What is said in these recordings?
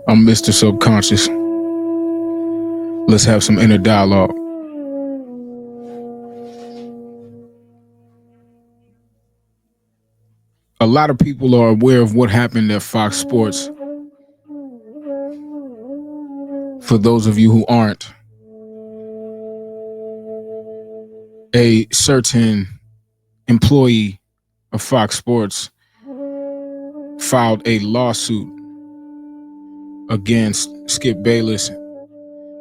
I'm Mr. Subconscious. Let's have some inner dialogue. A lot of people are aware of what happened at Fox Sports. For those of you who aren't, a certain employee of Fox Sports filed a lawsuit against Skip Bayless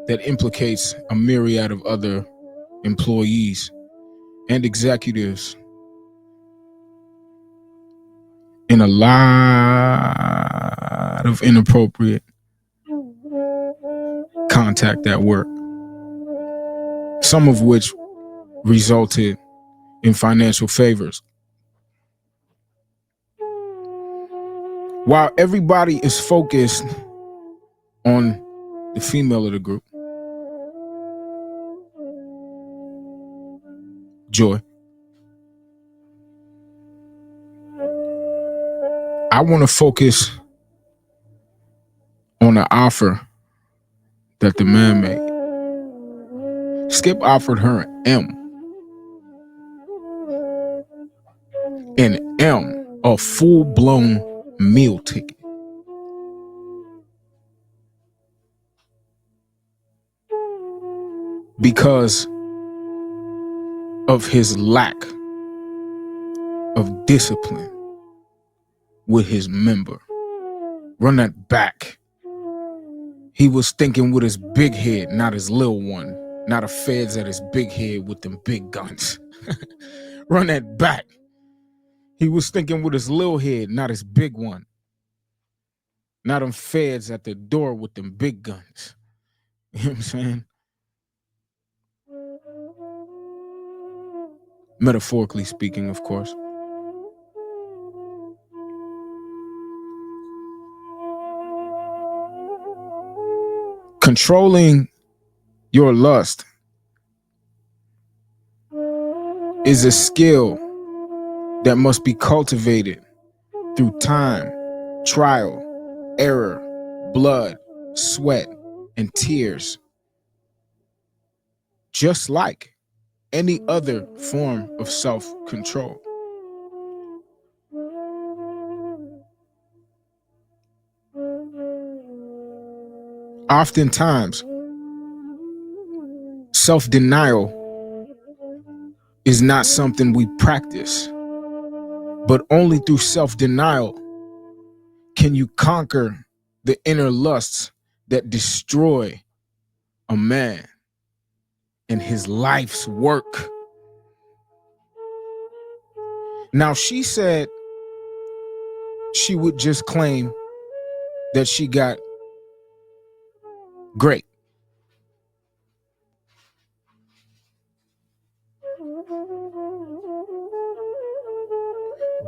that implicates a myriad of other employees and executives in a lot of inappropriate contact at work, some of which resulted in financial favors. While everybody is focused on the female of the group, Joy, I want to focus on the offer that the man made. Skip offered her an M, a full-blown meal ticket. Because of his lack of discipline with his member. Run that back. He was thinking with his big head, not his little one. Not a feds at his big head with them big guns. Run that back. He was thinking with his little head, not his big one. Not them feds at the door with them big guns. You know what I'm saying? Metaphorically speaking, of course. Controlling your lust is a skill that must be cultivated through time, trial, error, blood, sweat, and tears. Just like any other form of self-control. Oftentimes, self-denial is not something we practice, but only through self-denial can you conquer the inner lusts that destroy a man and his life's work. Now, she said she would just claim that she got great.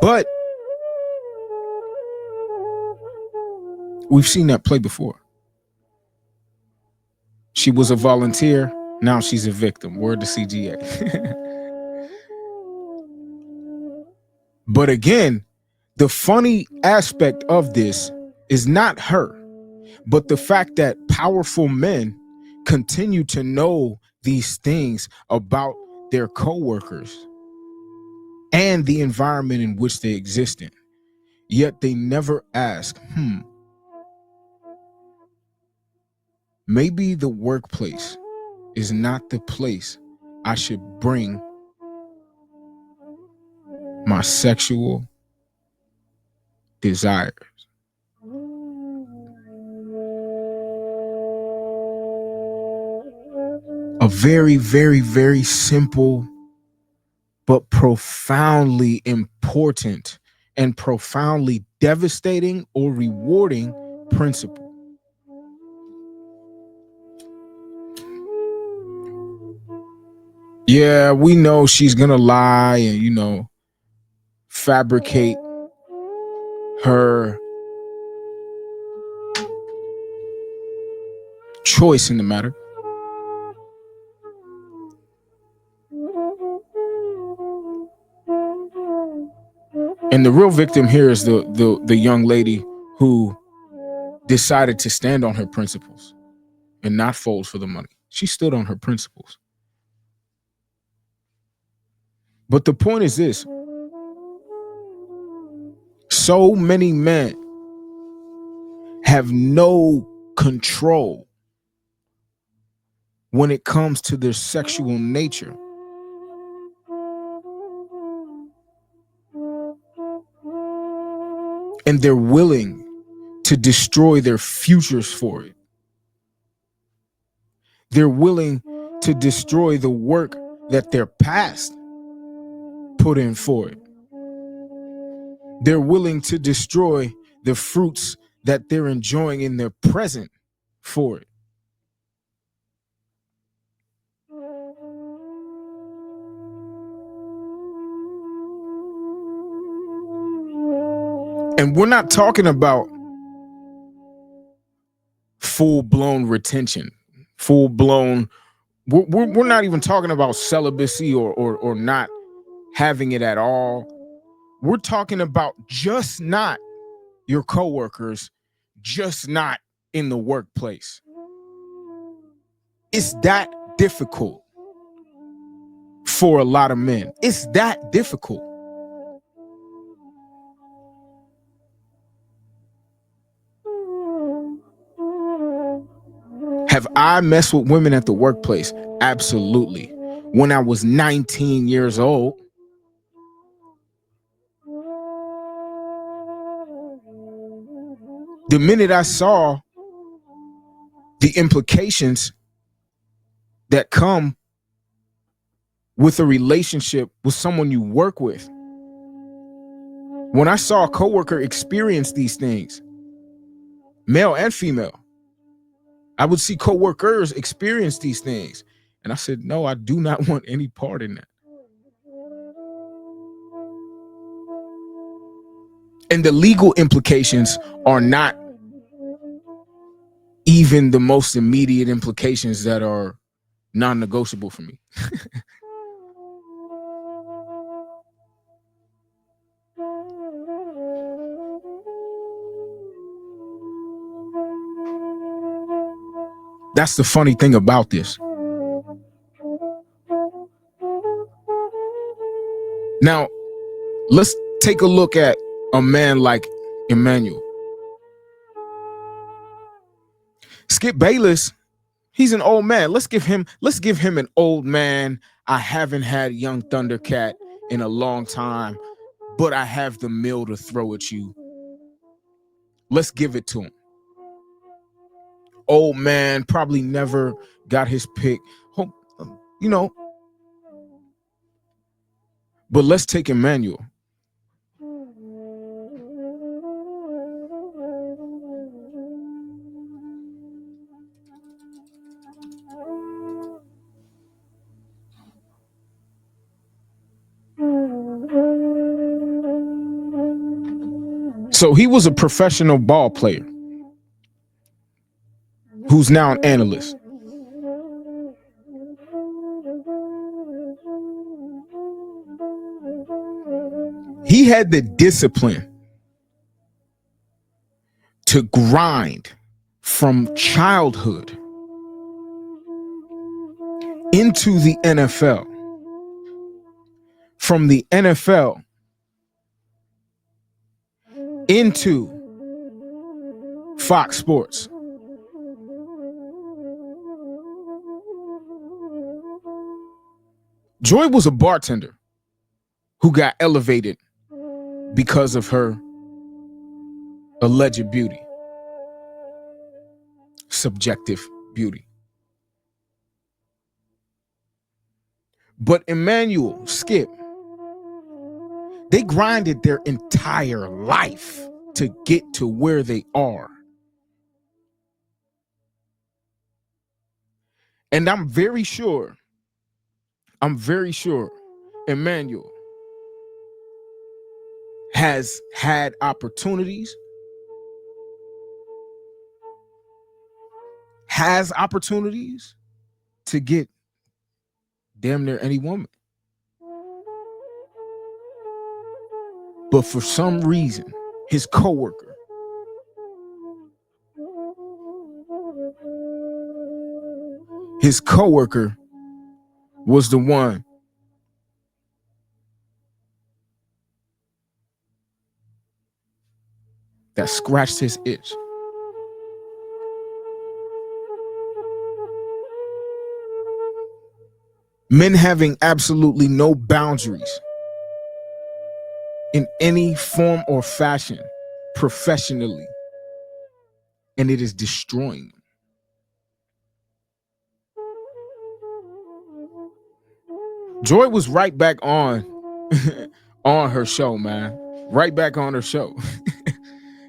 But we've seen that play before. She was a volunteer, now she's a victim. Word to CGA. But again, the funny aspect of this is not her, but the fact that powerful men continue to know these things about their coworkers and the environment in which they exist in. Yet they never ask, maybe the workplace is not the place I should bring my sexual desires. A very, very, very simple, but profoundly important and profoundly devastating or rewarding principle. Yeah, we know she's gonna lie and, fabricate her choice in the matter. And the real victim here is the young lady who decided to stand on her principles and not fold for the money. She stood on her principles. But the point is this: so many men have no control when it comes to their sexual nature. And they're willing to destroy their futures for it. They're willing to destroy the work that their past put in for it. They're willing to destroy the fruits that they're enjoying in their present for it. And we're not talking about full-blown retention, full-blown. We're not even talking about celibacy or not having it at all. We're talking about just not your coworkers, just not in the workplace. It's that difficult for a lot of men. It's that difficult. Have I messed with women at the workplace? Absolutely. When I was 19 years old, the minute I saw the implications that come with a relationship with someone you work with, when I saw a coworker experience these things, male and female, I would see coworkers experience these things. And I said, no, I do not want any part in that. And the legal implications are not even the most immediate implications that are non-negotiable for me. That's the funny thing about this. Now, let's take a look at a man like Emmanuel. Skip Bayless, he's an old man. Let's give him an old man. I haven't had young Thundercat in a long time, but I have the mill to throw at you. Let's give it to him. Old man, probably never got his pick, you know. But let's take Emmanuel. So he was a professional ball player who's now an analyst. He had the discipline to grind from childhood into the NFL, from the NFL into Fox Sports. Joy was a bartender who got elevated because of her alleged beauty, subjective beauty. But Emmanuel, Skip, they grinded their entire life to get to where they are. And I'm very sure Emmanuel has had opportunities, to get damn near any woman. But for some reason, his coworker his coworker was the one that scratched his itch. Men having absolutely no boundaries in any form or fashion professionally, and it is destroying them. Joy was right back on on her show, man. Right back on her show.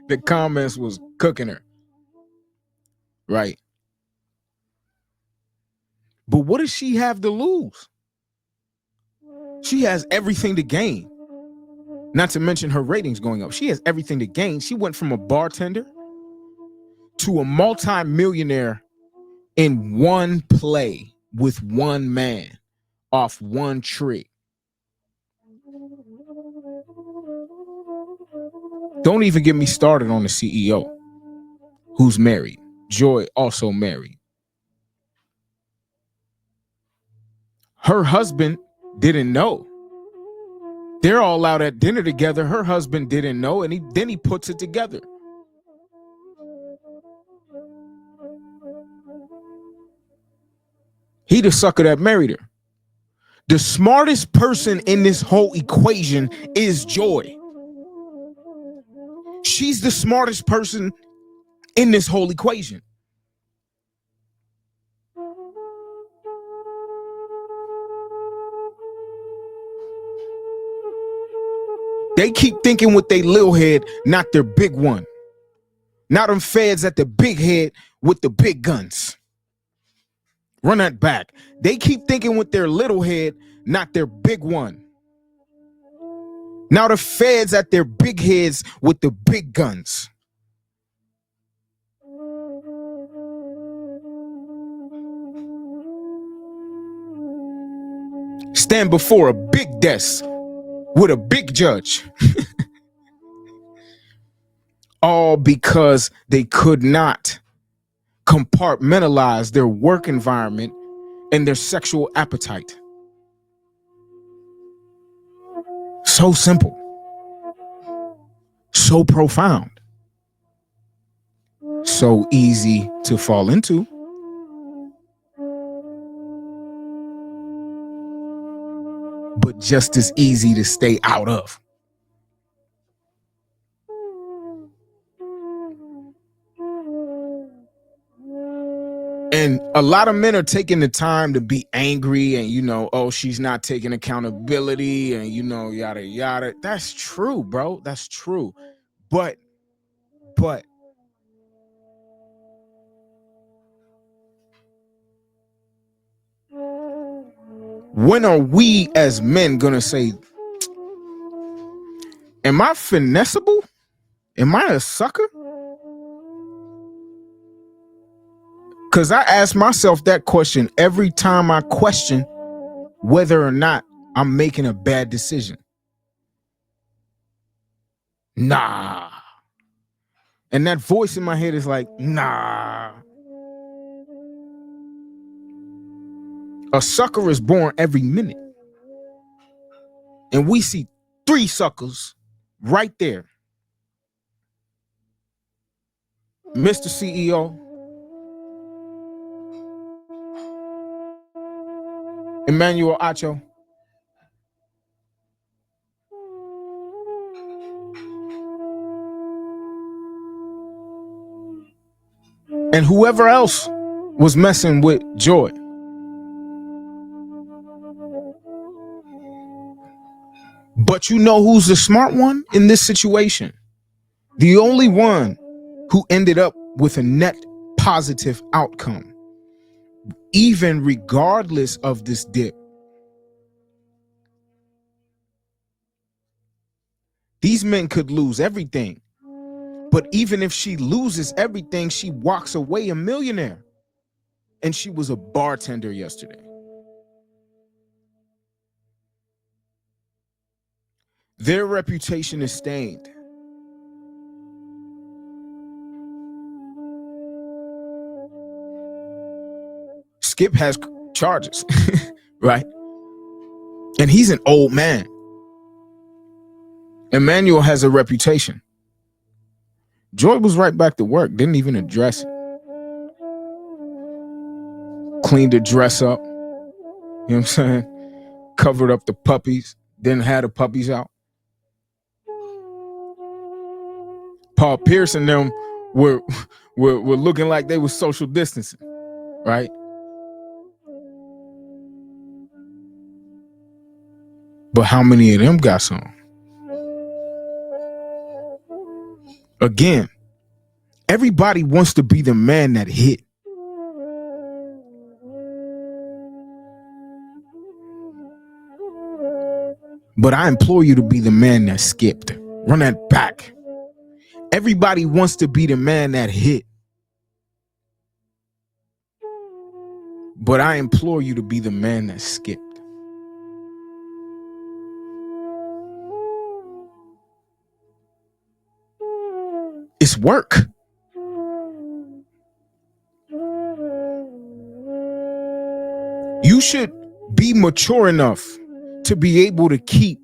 The comments was cooking her. Right. But what does she have to lose? She has everything to gain. Not to mention her ratings going up. She has everything to gain. She went from a bartender to a multi-millionaire in one play with one man off one trick. Don't even get me started on the CEO who's married. Joy also married. Her husband didn't know. They're all out at dinner together. Her husband didn't know, and then he puts it together. He the sucker that married her. The smartest person in this whole equation is Joy. She's the smartest person in this whole equation. They keep thinking with their little head, not their big one. Not them feds at the big head with the big guns. Run that back. They keep thinking with their little head, not their big one. Now the feds at their big heads with the big guns. Stand before a big desk with a big judge. All because they could not compartmentalize their work environment and their sexual appetite. So simple. So profound. So easy to fall into. But just as easy to stay out of. And a lot of men are taking the time to be angry and, oh, she's not taking accountability and, yada, yada. That's true, bro. That's true. But when are we as men gonna say, am I finessable? Am I a sucker? Because I ask myself that question every time I question whether or not I'm making a bad decision. Nah. And that voice in my head is like, nah. A sucker is born every minute. And we see 3 suckers right there. Mr. CEO, Emmanuel Acho, and whoever else was messing with Joy. But you know who's the smart one in this situation? The only one who ended up with a net positive outcome, even regardless of this dip. These men could lose everything. But even if she loses everything, she walks away a millionaire. And she was a bartender yesterday. Their reputation is stained. Skip has charges, right? And he's an old man. Emmanuel has a reputation. Joy was right back to work, didn't even address it. Cleaned the dress up, you know what I'm saying? Covered up the puppies, didn't have the puppies out. Paul Pierce and them were looking like they were social distancing, right? But how many of them got some? Again, everybody wants to be the man that hit. But I implore you to be the man that skipped. Run that back. Everybody wants to be the man that hit. But I implore you to be the man that skipped. It's work. You should be mature enough to be able to keep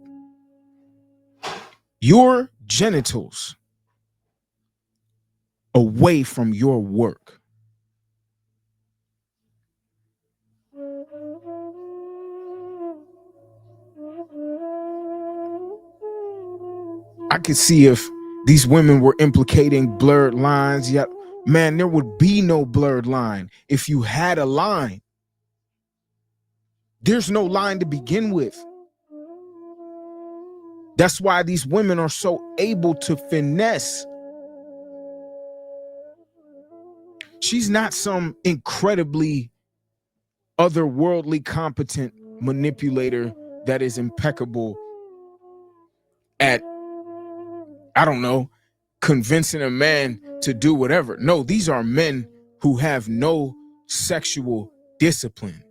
your genitals away from your work. I could see if these women were implicating blurred lines. Yet, man, there would be no blurred line if you had a line. There's no line to begin with. That's why these women are so able to finesse. She's not some incredibly otherworldly competent manipulator that is impeccable at, I don't know, convincing a man to do whatever. No, these are men who have no sexual discipline.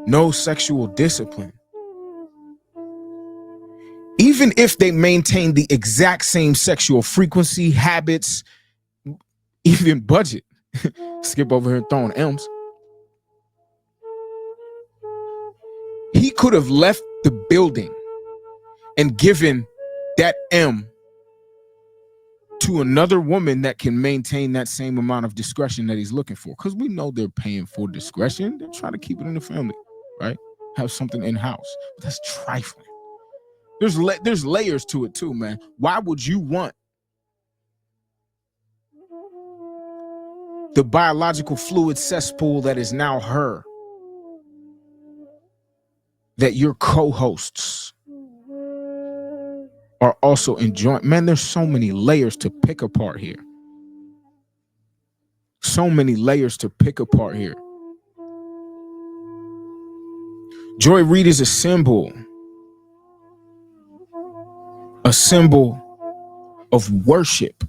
No sexual discipline. Even if they maintain the exact same sexual frequency, habits, even budget. Skip over here throwing M's. He could have left the building and given that M to another woman that can maintain that same amount of discretion that he's looking for. Because we know they're paying for discretion. They're trying to keep it in the family, right? Have something in-house. But that's trifling. There's layers to it too, man. Why would you want the biological fluid cesspool that is now her, that your co-hosts are also enjoying? Man, there's so many layers to pick apart here. So many layers to pick apart here. Joy Reid is a symbol of worship,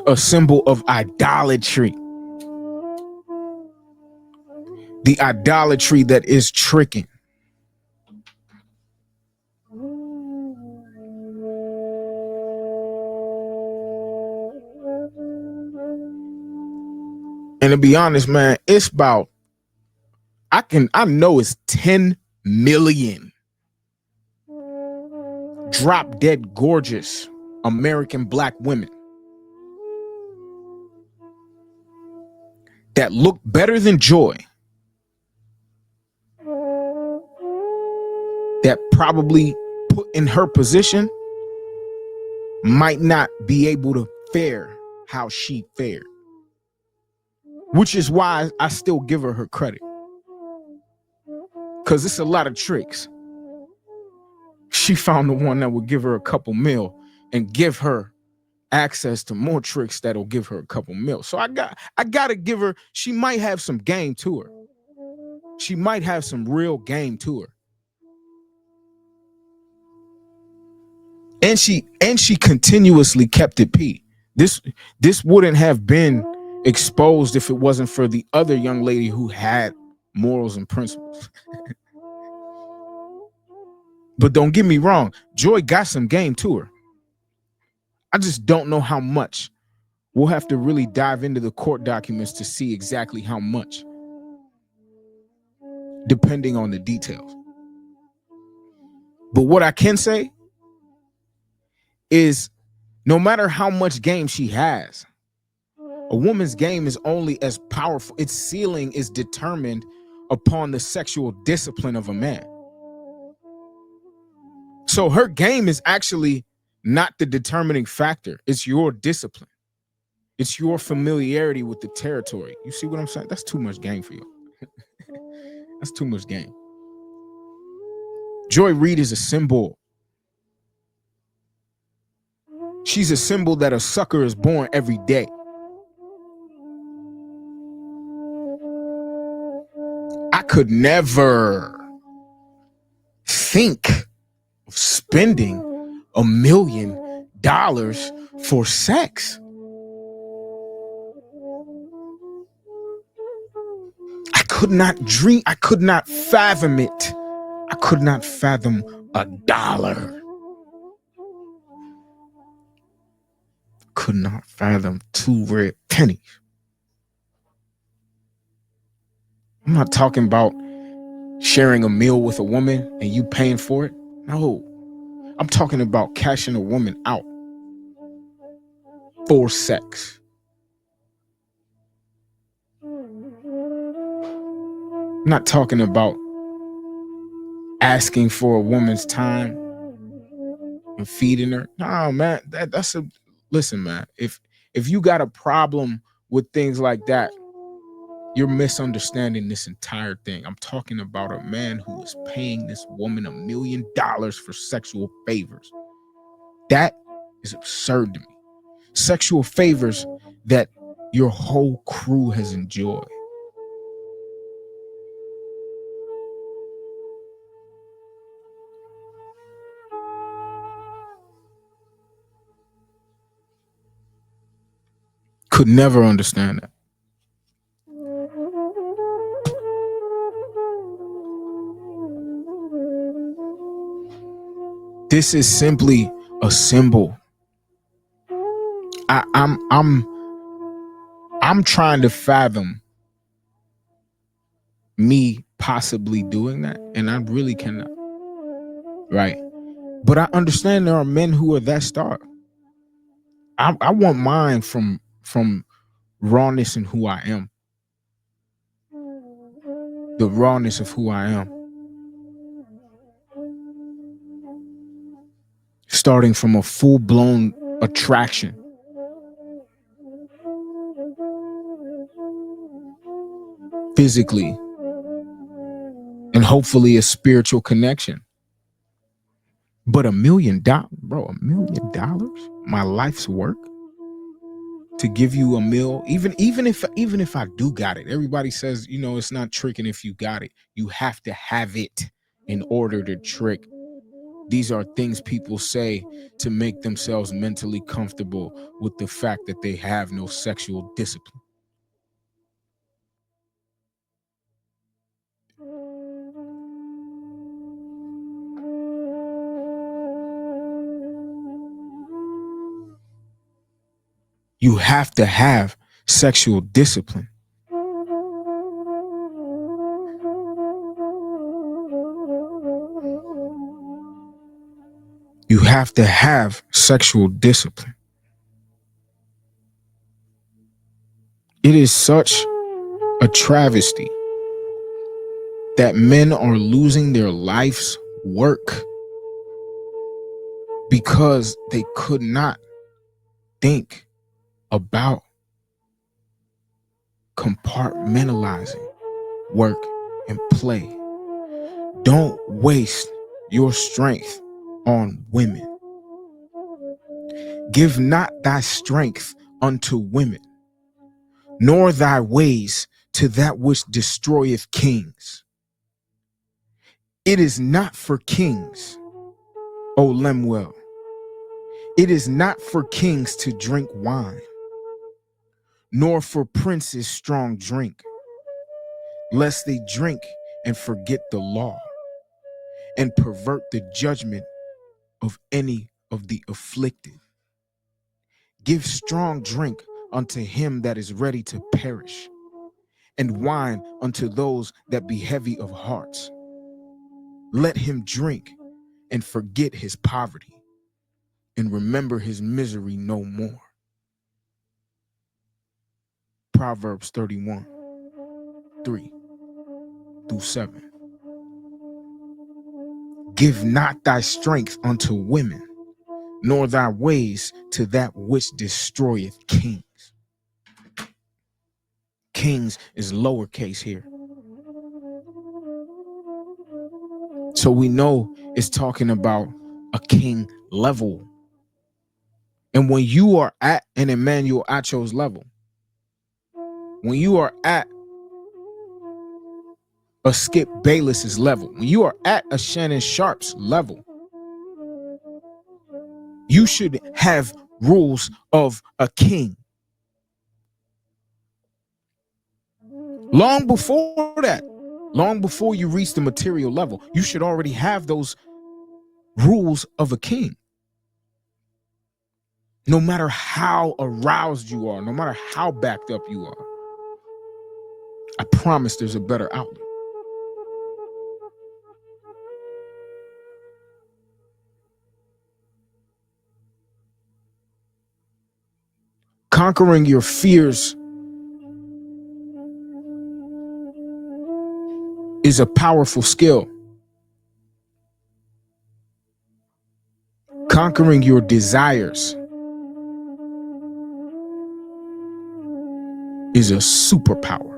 a symbol of idolatry, the idolatry that is tricking. And to be honest, man, it's about, I know it's 10 million drop dead gorgeous American black women that look better than Joy, that probably put in her position might not be able to fare how she fared, which is why I still give her credit, because it's a lot of tricks. She found the one that would give her a couple mil and give her access to more tricks that'll give her a couple mil. So I gotta give her, she might have some game to her. She might have some real game to her. And she continuously kept it P. This wouldn't have been exposed if it wasn't for the other young lady who had morals and principles. But don't get me wrong, Joy got some game to her. I just don't know how much We'll have to really dive into the court documents to see exactly how much, depending on the details. But what I can say is no matter how much game she has, a woman's game is only as powerful. Its ceiling is determined upon the sexual discipline of a man. So her game is actually not the determining factor. It's your discipline. It's your familiarity with the territory. You see what I'm saying? That's too much game for you. That's too much game. Joy Reid is a symbol. She's a symbol that a sucker is born every day. I could never think of spending $1 million for sex. I could not dream. I could not fathom it. I could not fathom $1. Could not fathom 2 red pennies. I'm not talking about sharing a meal with a woman and you paying for it. No, I'm talking about cashing a woman out for sex. I'm not talking about asking for a woman's time and feeding her. No, man, that's a listen, man. If you got a problem with things like that, you're misunderstanding this entire thing. I'm talking about a man who is paying this woman $1 million for sexual favors. That is absurd to me. Sexual favors that your whole crew has enjoyed. Could never understand that. This is simply a symbol. I'm trying to fathom me possibly doing that, and I really cannot. Right? But I understand there are men who are that stark. I want mine from rawness and who I am. The rawness of who I am. Starting from a full-blown attraction. Physically. And hopefully a spiritual connection. But $1 million, bro, $1 million? My life's work? To give you a meal, even if I do got it. Everybody says, it's not tricking if you got it. You have to have it in order to trick. These are things people say to make themselves mentally comfortable with the fact that they have no sexual discipline. You have to have sexual discipline. You have to have sexual discipline. It is such a travesty that men are losing their life's work because they could not think about compartmentalizing work and play. Don't waste your strength on women. Give not thy strength unto women, nor thy ways to that which destroyeth kings. It is not for kings, O Lemuel. It is not for kings to drink wine, nor for princes strong drink, lest they drink and forget the law and pervert the judgment of any of the afflicted. Give strong drink unto him that is ready to perish, and wine unto those that be heavy of hearts. Let him drink and forget his poverty, and remember his misery no more. Proverbs 31, 3-7. Give not thy strength unto women, nor thy ways to that which destroyeth kings. Kings is lowercase here. So we know it's talking about a king level. And when you are at an Emmanuel Acho's level, when you are at a Skip Bayless's level, when you are at a Shannon Sharp's level, you should have rules of a king. Long before that, long before you reach the material level, you should already have those rules of a king. No matter how aroused you are, no matter how backed up you are, I promise there's a better outlet. Conquering your fears is a powerful skill. Conquering your desires is a superpower.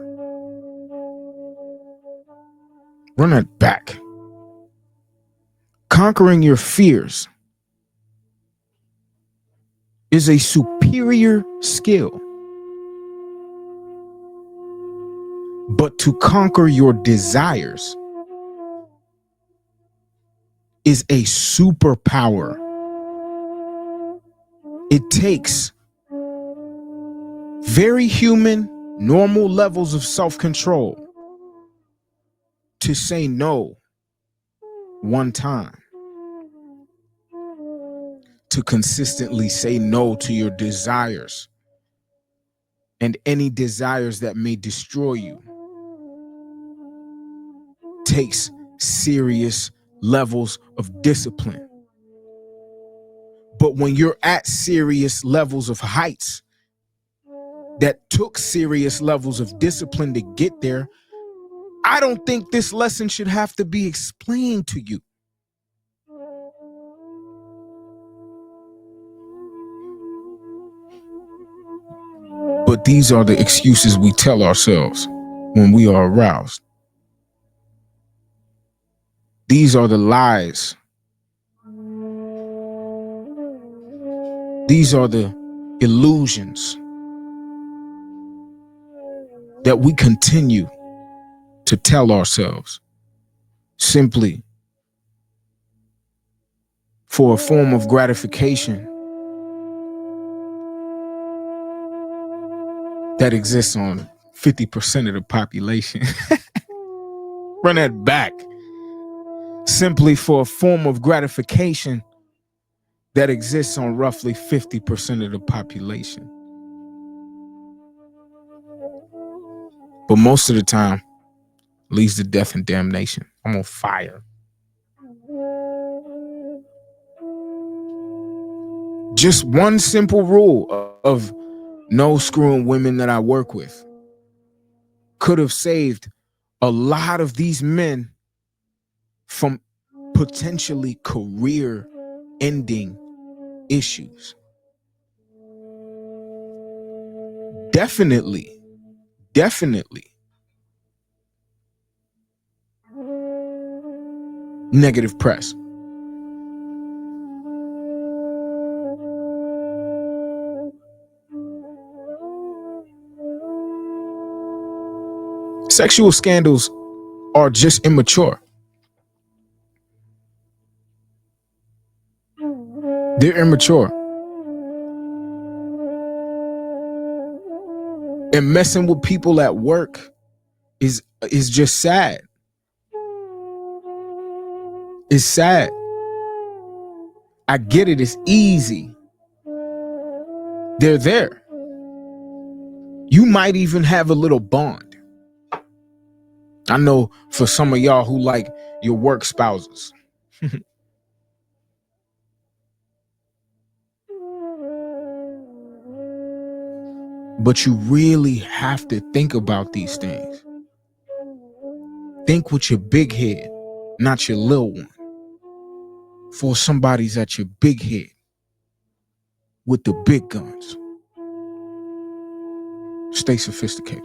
Run that back. Conquering your fears is a superior skill. But to conquer your desires is a superpower. It takes very human, normal levels of self-control to say no one time, to consistently say no to your desires and any desires that may destroy you. Takes serious levels of discipline. But when you're at serious levels of heights that took serious levels of discipline to get there, I don't think this lesson should have to be explained to you. But these are the excuses we tell ourselves when we are aroused. These are the lies. These are the illusions that we continue to tell ourselves simply for a form of gratification that exists on 50% of the population. Run that back. Simply for a form of gratification that exists on roughly 50% of the population. But most of the time leads to death and damnation. I'm on fire. Just one simple rule of no screwing women that I work with could have saved a lot of these men from potentially career-ending issues. Definitely. Negative press. Sexual scandals are just immature. They're immature. And messing with people at work is just sad. It's sad. I get it. It's easy. They're there. might even have a little bond. I know for some of y'all who like your work spouses. But you really have to think about these things. Think with your big head, not your little one. For somebody's at your big head with the big guns. Stay sophisticated.